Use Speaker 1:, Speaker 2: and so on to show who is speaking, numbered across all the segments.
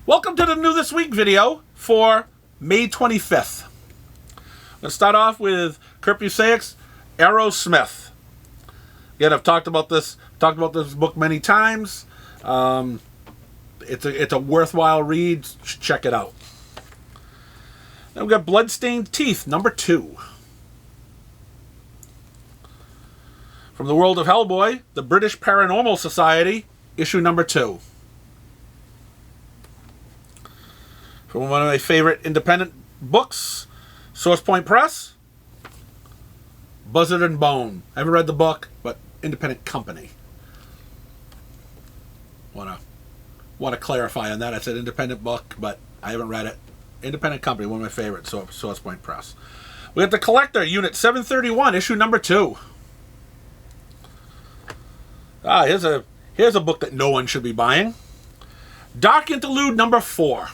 Speaker 1: Welcome to the New This Week video for May 25th. Let's start off with Kurt Busiek's Aerosmith. Again, I've talked about this book many times. It's a worthwhile read. Check it out. Then we've got Bloodstained Teeth, number 2. From the world of Hellboy, the British Paranormal Society, issue number 2. From one of my favorite independent books, Source Point Press, Buzzard and Bone. I haven't read the book, but independent company. Want to clarify on that. I said independent book, but I haven't read it. Independent company, one of my favorites, Source Point Press. We got The Collector, Unit 731, issue number 2. Here's a book that no one should be buying. Dark Interlude number 4.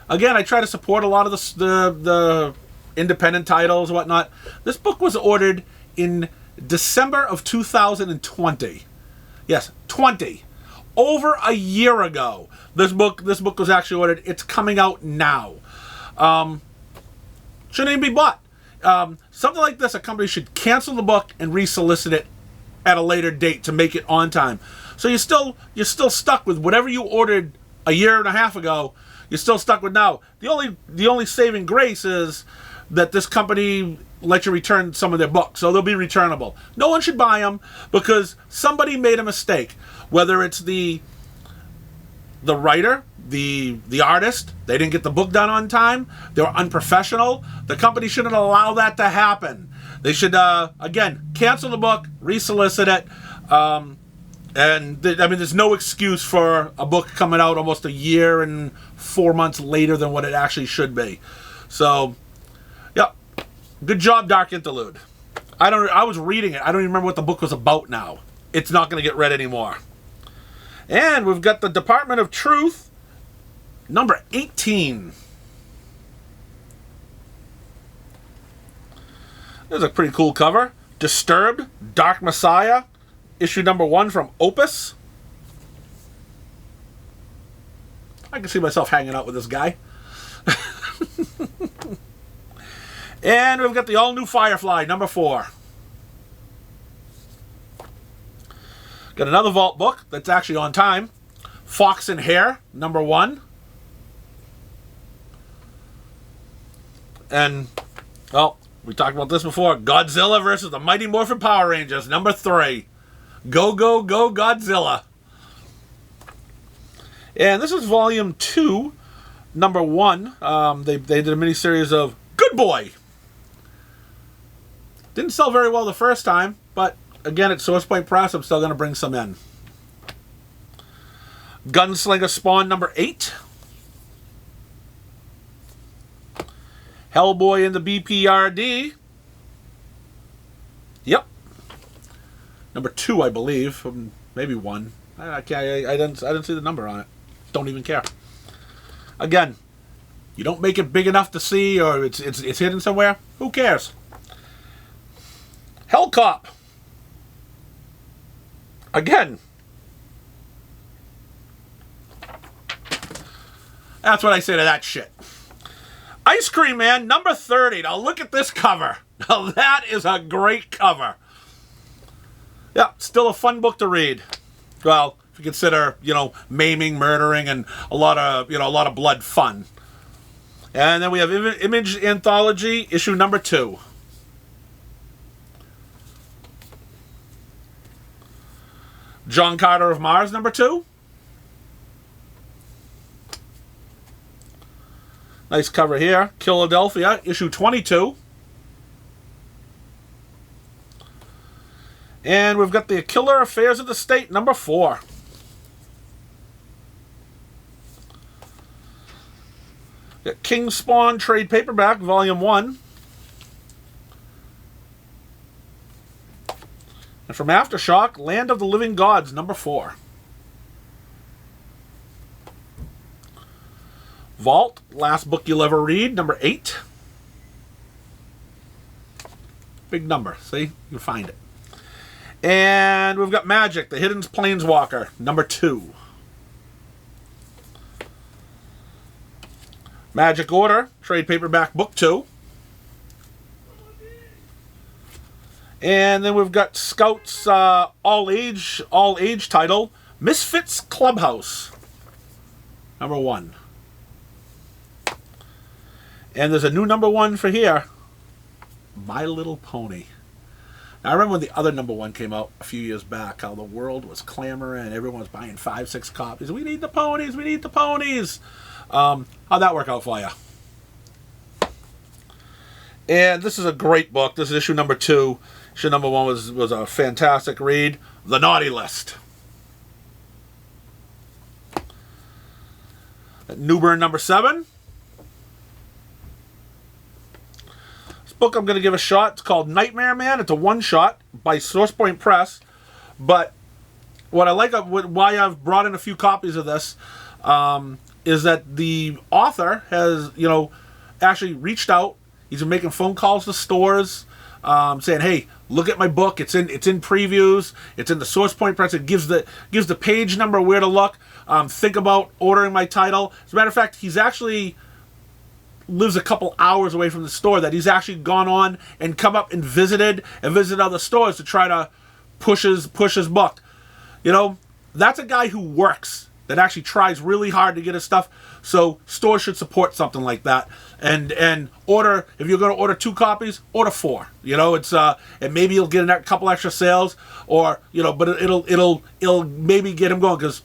Speaker 1: Again, I try to support a lot of the independent titles and whatnot. This book was ordered in December of 2020. Yes, 20. Over a year ago. This book was actually ordered. It's coming out now. Shouldn't even be bought. Something like this, a company should cancel the book and resolicit it at a later date to make it on time. So you're still stuck with whatever you ordered a year and a half ago. You're still stuck with now. The only saving grace is that this company lets you return some of their books, so they'll be returnable. No one should buy them because somebody made a mistake. Whether it's the writer, the artist, they didn't get the book done on time, they were unprofessional. The company shouldn't allow that to happen. They should, again, cancel the book, resolicit it, there's no excuse for a book coming out almost a year and 4 months later than what it actually should be. So, yeah, good job, Dark Interlude. I was reading it. I don't even remember what the book was about now. It's not going to get read anymore. And we've got the Department of Truth, number 18. There's a pretty cool cover. Disturbed, Dark Messiah, issue number 1 from Opus. I can see myself hanging out with this guy. And we've got the all-new Firefly, number 4. Got another Vault book that's actually on time. Fox and Hare, number 1. And, well, we talked about this before. Godzilla versus the Mighty Morphin Power Rangers, number 3. Go, go, go, Godzilla. And this is volume 2, number 1. They did a miniseries of Good Boy. Didn't sell very well the first time, but again, at Source Point Press, I'm still going to bring some in. Gunslinger Spawn, number 8. Hellboy and the BPRD. Yep. Number 2, I believe. Maybe 1. I didn't see the number on it. Don't even care. Again, you don't make it big enough to see, or it's hidden somewhere. Who cares? Hell Cop. Again. That's what I say to that shit. Ice Cream Man, number 30. Now look at this cover. Now that is a great cover. Yeah, still a fun book to read. Well, if you consider, maiming, murdering, and a lot of blood fun. And then we have Image Anthology, issue number 2. John Carter of Mars, number 2. Nice cover here. Philadelphia, issue 22. And we've got the Killer Affairs of the State, number 4. Got King Spawn trade paperback, volume 1. And from Aftershock, Land of the Living Gods, number 4. Vault, Last Book You'll Ever Read, number 8. Big number, see? You can find it. And we've got Magic, the Hidden Planeswalker, number 2. Magic Order, trade paperback, book 2. And then we've got Scout's all age title, Misfits Clubhouse, number 1. And there's a new number 1 for here, My Little Pony. Now, I remember when the other number 1 came out a few years back, how the world was clamoring and everyone was buying 5, 6 copies. We need the ponies, we need the ponies. How'd that work out for you? And this is a great book. This is issue number 2. Issue number 1 was a fantastic read. The Naughty List. Newburn number 7. This book I'm going to give a shot. It's called Nightmare Man. It's a one-shot by SourcePoint Press. But what I like, why I've brought in a few copies of this, is that the author has, actually reached out. He's been making phone calls to stores, saying, "Hey, look at my book. It's in previews. It's in the SourcePoint Press. It gives the page number where to look. Think about ordering my title." As a matter of fact, he's actually lives a couple hours away from the store. That he's actually gone on and come up and visited other stores to try to push his book. That's a guy who works. That actually tries really hard to get his stuff. So stores should support something like that, and order, if you're going to order 2 copies, order 4. It's and maybe you'll get a couple extra sales, or but it'll maybe get him going, because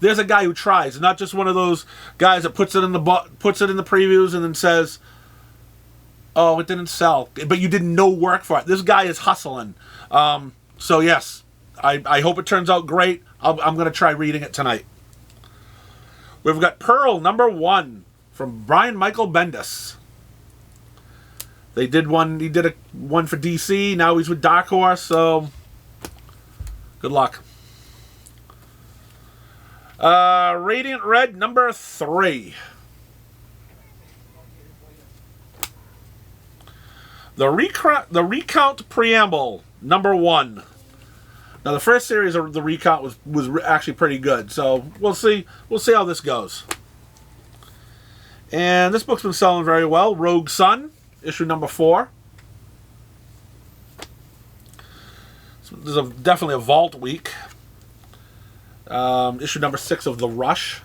Speaker 1: there's a guy who tries, not just one of those guys that puts it in the previews and then says, "Oh, it didn't sell," but you did no work for it. This guy is hustling. So yes, I hope it turns out great. I'm going to try reading it tonight. We've got Pearl, number 1, from Brian Michael Bendis. He did one for DC. Now he's with Dark Horse, so good luck. Radiant Red, number 3. The Recount Preamble, number 1. Now, the first series of the Recount was actually pretty good, so we'll see how this goes. And this book's been selling very well. Rogue Sun, issue number 4. So there's definitely a vault week. Issue number 6 of The Rush.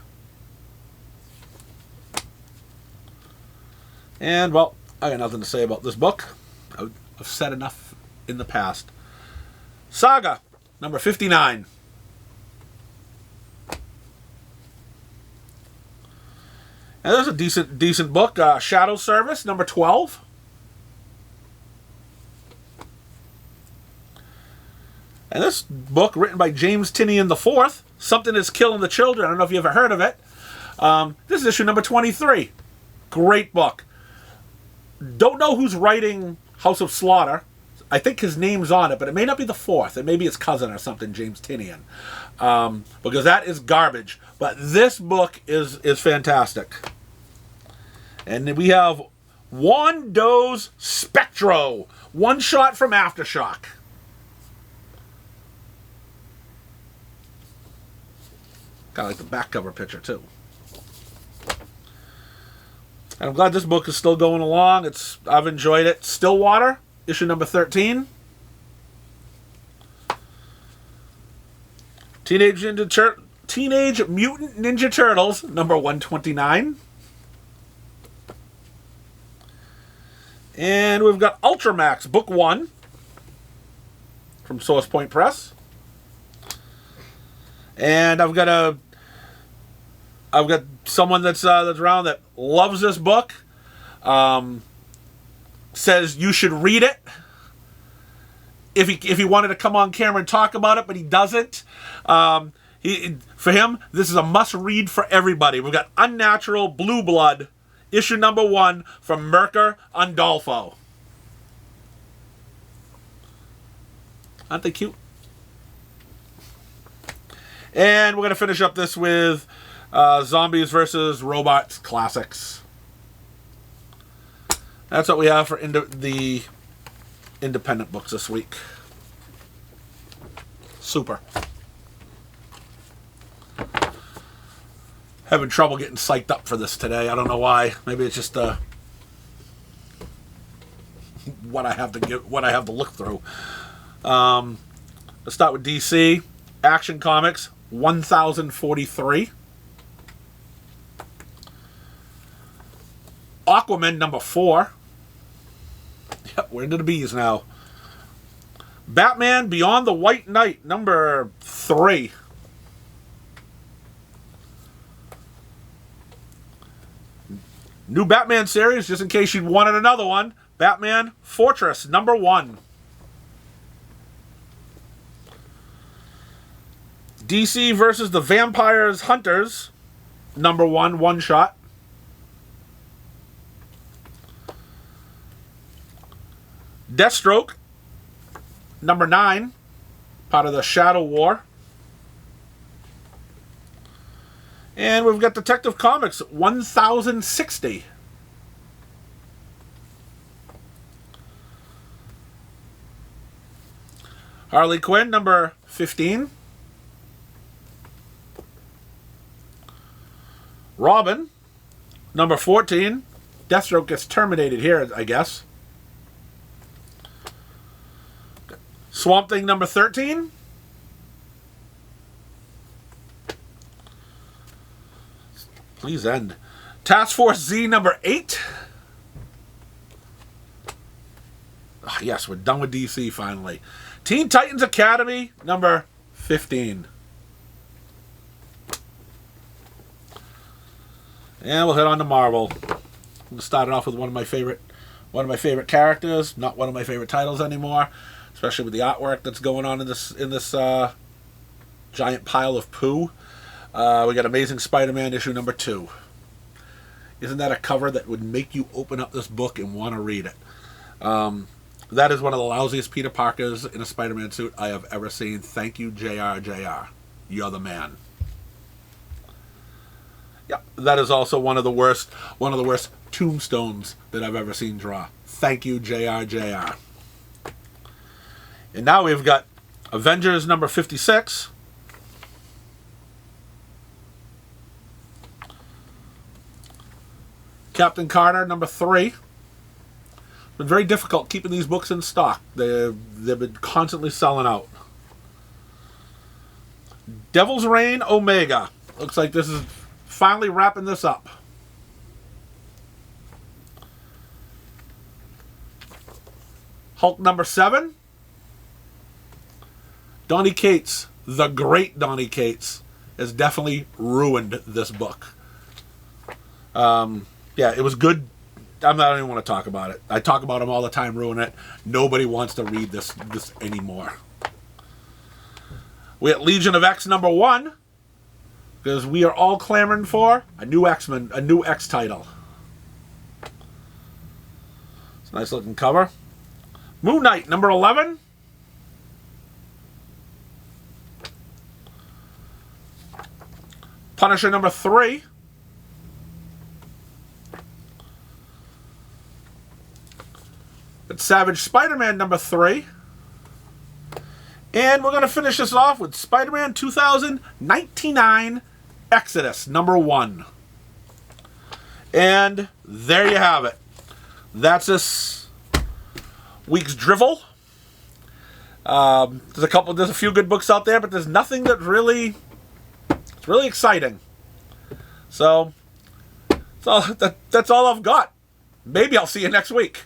Speaker 1: And, well, I got nothing to say about this book. I've said enough in the past. Saga, number 59. And there's a decent book. Shadow Service, number 12. And this book, written by James Tynion IV, Something Is Killing the Children. I don't know if you ever heard of it. This is issue number 23. Great book. Don't know who's writing House of Slaughter. I think his name's on it, but it may not be the 4th. It may be his cousin or something, James Tynion. Because that is garbage. But this book is fantastic. And then we have Juan Doe's Spectro. One shot from Aftershock. Kind of like the back cover picture, too. And I'm glad this book is still going along. I've enjoyed it. Stillwater, issue number 13. Teenage Mutant Ninja Turtles, number 129. And we've got Ultramax, book 1, from SourcePoint Press. And I've got someone that's around that loves this book. Says you should read it. If he wanted to come on camera and talk about it, but he doesn't. For him, this is a must-read for everybody. We've got Unnatural Blue Blood, issue number 1, from Mirka Andolfo. Aren't they cute? And we're going to finish up this with Zombies vs. Robots Classics. That's what we have for the independent books this week. Super. having trouble getting psyched up for this today. I don't know why. Maybe it's just what I have to look through. Let's start with DC. Action Comics 1043. Aquaman number 4. Yep, we're into the bees now. Batman Beyond the White Knight number 3. New Batman series, just in case you wanted another one. Batman Fortress number 1. DC versus the Vampires Hunters number 1, one shot. Deathstroke number 9, part of the Shadow War. And we've got Detective Comics 1060. Harley Quinn number 15. Robin number 14. Deathstroke gets terminated here, I guess. Swamp Thing number 13. Please end. Task Force Z number 8. Oh, yes, we're done with DC finally. Teen Titans Academy number 15. And we'll head on to Marvel. We'll start it off with one of my favorite characters, not one of my favorite titles anymore, especially with the artwork that's going on in this giant pile of poo. We got Amazing Spider-Man issue number 2. Isn't that a cover that would make you open up this book and want to read it? That is one of the lousiest Peter Parkers in a Spider-Man suit I have ever seen. Thank you, JR. You're the man. Yeah, that is also one of the worst tombstones that I've ever seen draw. Thank you, JR. And now we've got Avengers number 56. Captain Carter number 3. It's been very difficult keeping these books in stock. They've been constantly selling out. Devil's Reign Omega. Looks like this is finally wrapping this up. Hulk number 7. Donny Cates, the great Donny Cates, has definitely ruined this book. Yeah, it was good. I don't even want to talk about it. I talk about him all the time, ruin it. Nobody wants to read this anymore. We got Legion of X number 1, because we are all clamoring for a new X-Men, a new X title. It's a nice looking cover. Moon Knight number 11. Punisher number 3. It's Savage Spider-Man number 3. And we're going to finish this off with Spider-Man 2099 Exodus number 1. And there you have it. That's this week's drivel. There's a few good books out there, but there's nothing that really, it's really exciting. So that's all I've got. Maybe I'll see you next week.